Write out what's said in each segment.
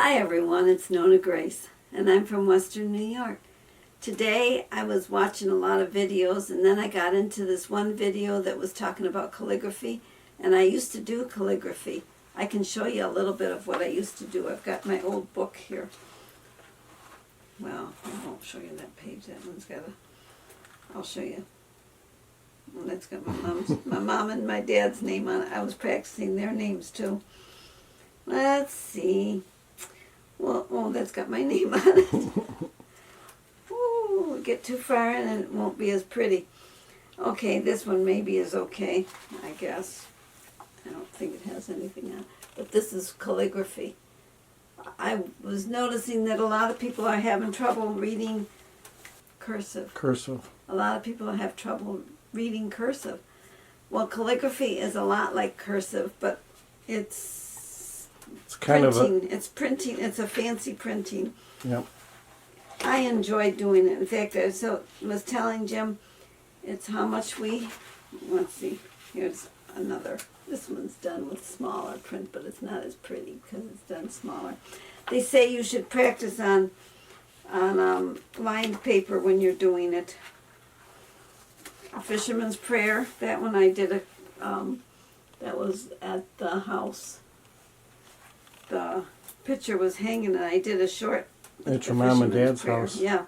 Hi everyone, it's NonnaGrace, and I'm from Western New York. Today I was watching a lot of videos, and then I got into this one video that was talking about calligraphy, and I used to do calligraphy. I can show you a little bit of what I used to do. I've got my old book here. Well, I won't show you that page. That one's got I'll show you. Well, that's got my mom and my dad's name on it. I was practicing their names too. Let's see. Well, oh, that's got my name on it. Ooh, we get too far in and it won't be as pretty. Okay, this one maybe is okay, I guess. I don't think it has anything on it. But this is calligraphy. I was noticing that a lot of people are having trouble reading cursive. A lot of people have trouble reading cursive. Well, calligraphy is a lot like cursive, but it's kind printing. It's printing. It's a fancy printing. Yep. I enjoy doing it. In fact, I was telling Jim, it's how much we. Let's see. Here's another. This one's done with smaller print, but it's not as pretty because it's done smaller. They say you should practice on lined paper when you're doing it. A Fisherman's Prayer. That one I did that was at the house. The picture was hanging, and I did a short. At your mom and dad's prayer. house. Yeah.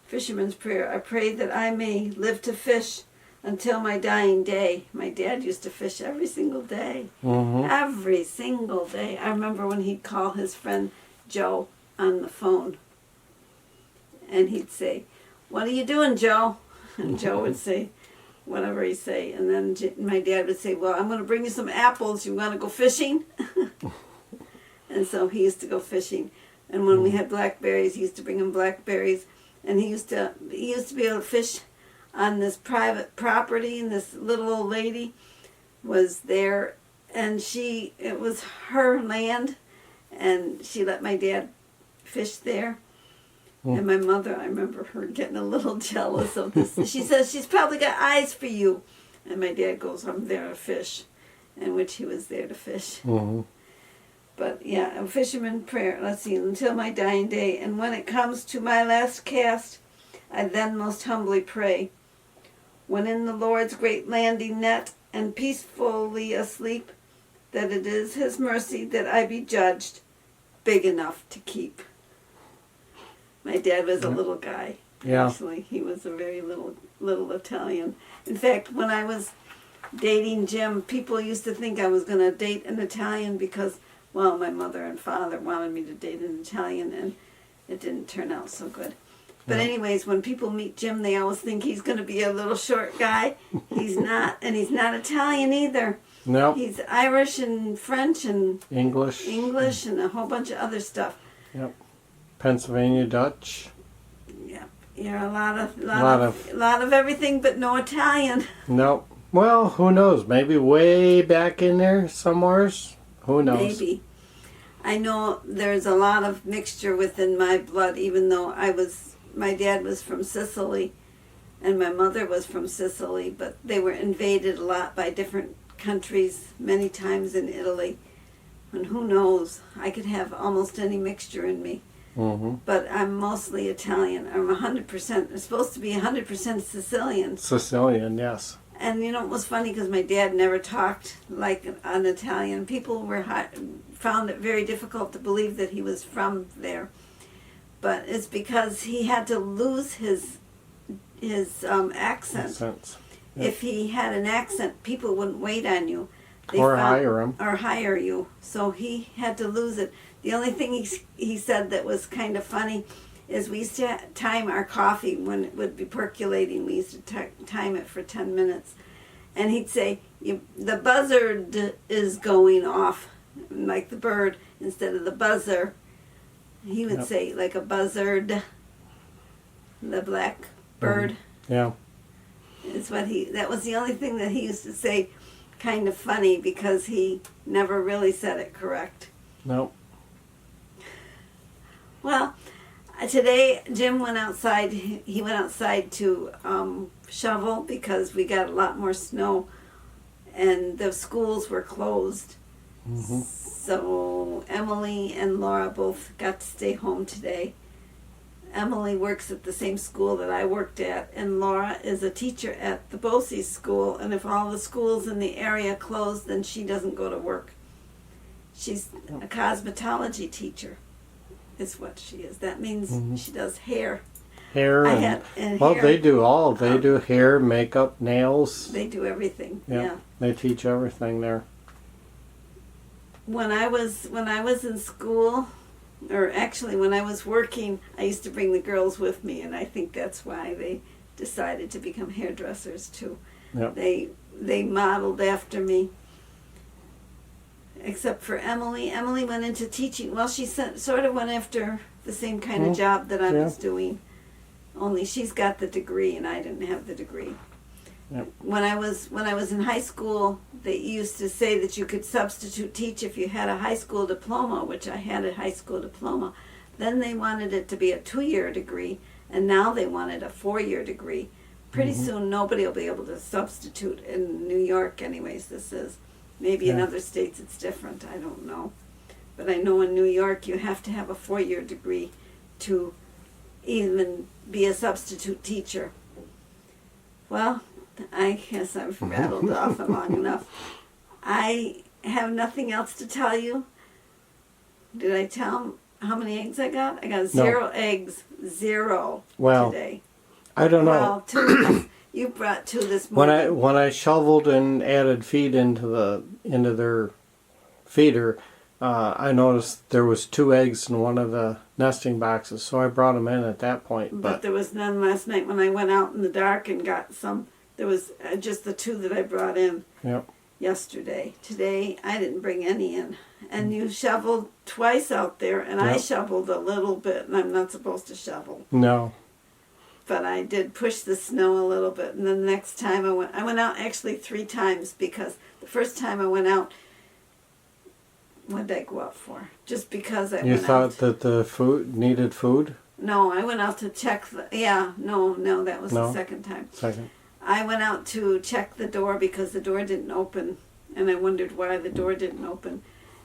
Fisherman's Prayer. I pray that I may live to fish until my dying day. My dad used to fish every single day. Mm-hmm. Every single day. I remember when he'd call his friend Joe on the phone. And he'd say, "What are you doing, Joe?" And Joe would say, whatever he'd say. And then my dad would say, "Well, I'm going to bring you some apples. You want to go fishing?" And so he used to go fishing. And when we had blackberries, he used to bring him blackberries. And he used to be able to fish on this private property, and this little old lady was there, and it was her land, and she let my dad fish there. And my mother, I remember her getting a little jealous of this. She says, "She's probably got eyes for you." And my dad goes, "I'm there to fish," in which he was there to fish. Mm-hmm. But yeah, a fisherman prayer, let's see, until my dying day. And when it comes to my last cast, I then most humbly pray. When in the Lord's great landing net and peacefully asleep, that it is his mercy that I be judged big enough to keep. My dad was a little guy. Yeah. Actually, he was a very little Italian. In fact, when I was dating Jim, people used to think I was going to date an Italian because, well, my mother and father wanted me to date an Italian, and it didn't turn out so good. But anyways, when people meet Jim, they always think he's going to be a little short guy. He's not, and he's not Italian either. No. Nope. He's Irish and French and English and a whole bunch of other stuff. Yep. Pennsylvania Dutch. Yep. You're a lot of everything, but no Italian. Nope. Well, who knows? Maybe way back in there somewheres. Who knows? Maybe. I know there's a lot of mixture within my blood, even though my dad was from Sicily and my mother was from Sicily, but they were invaded a lot by different countries, many times in Italy. And who knows? I could have almost any mixture in me. Mm-hmm. But I'm mostly Italian. I'm 100%, I'm supposed to be 100% Sicilian. Sicilian, yes. And you know, it was funny because my dad never talked like an Italian. People found it very difficult to believe that he was from there. But it's because he had to lose his accent. Yep. If he had an accent, people wouldn't wait on you. Hire him. Or hire you. So he had to lose it. The only thing he said that was kind of funny is we used to time our coffee when it would be percolating. We used to time it for 10 minutes. And he'd say, "The buzzard is going off," like the bird, instead of the buzzer. He would say, like a buzzard, the black bird. Yeah. That was the only thing that he used to say, kind of funny, because he never really said it correct. Nope. Well, today Jim went outside. He went outside to shovel because we got a lot more snow, and the schools were closed. Mm-hmm. So Emily and Laura both got to stay home today. Emily works at the same school that I worked at, and Laura is a teacher at the BOCES school, and if all the schools in the area close, then she doesn't go to work. She's a cosmetology teacher, is what she is. That means she does hair. Hair well, hair. they do all. They do hair, makeup, nails. They do everything. Yep. Yeah. They teach everything there. When I was in school, or actually when I was working, I used to bring the girls with me, and I think that's why they decided to become hairdressers too. Yep. They modeled after me. Except for Emily. Emily went into teaching. Well, she sort of went after the same kind of job that I was doing. Only she's got the degree and I didn't have the degree. Yep. When I was in high school, they used to say that you could substitute teach if you had a high school diploma, which I had a high school diploma. Then they wanted it to be a 2-year degree, and now they wanted a 4-year degree. Pretty soon nobody will be able to substitute in New York anyways, this is. Maybe in other states it's different, I don't know. But I know in New York you have to have a 4-year degree to even be a substitute teacher. Well, I guess I've rattled off long enough. I have nothing else to tell you. Did I tell how many eggs I got? I got 0 eggs, 0 today. I don't know. Well, 2. You brought 2 this morning. When I shoveled and added feed into their feeder, I noticed there was 2 eggs in one of the nesting boxes, so I brought them in at that point. But there was none last night when I went out in the dark and got some. There was just the 2 that I brought in yesterday. Today I didn't bring any in. And you shoveled twice out there, and I shoveled a little bit, and I'm not supposed to shovel. No. But I did push the snow a little bit, and then the next time I went out actually 3 times, because the first time I went out, what did I go out for? Just because I went out. You thought that the food needed food? No, I went out to check no, that was the second time. Second. I went out to check the door because the door didn't open, and I wondered why the door didn't open.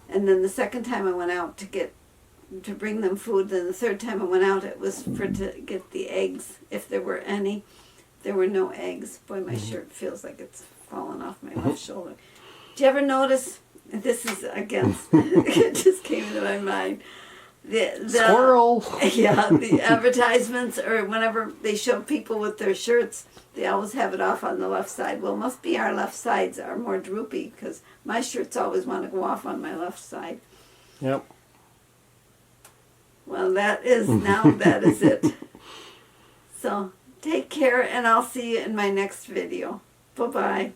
And then the second time I went out to bring them food. Then the third time I went out, it was to get the eggs, if there were any. There were no eggs. Boy, my shirt feels like it's fallen off my left shoulder. Do you ever notice, this is against, it just came into my mind, the squirrel! Yeah, the advertisements, or whenever they show people with their shirts, they always have it off on the left side. Well, it must be our left sides are more droopy, because my shirts always want to go off on my left side. Yep. Well, that is it. So, take care, and I'll see you in my next video. Bye-bye.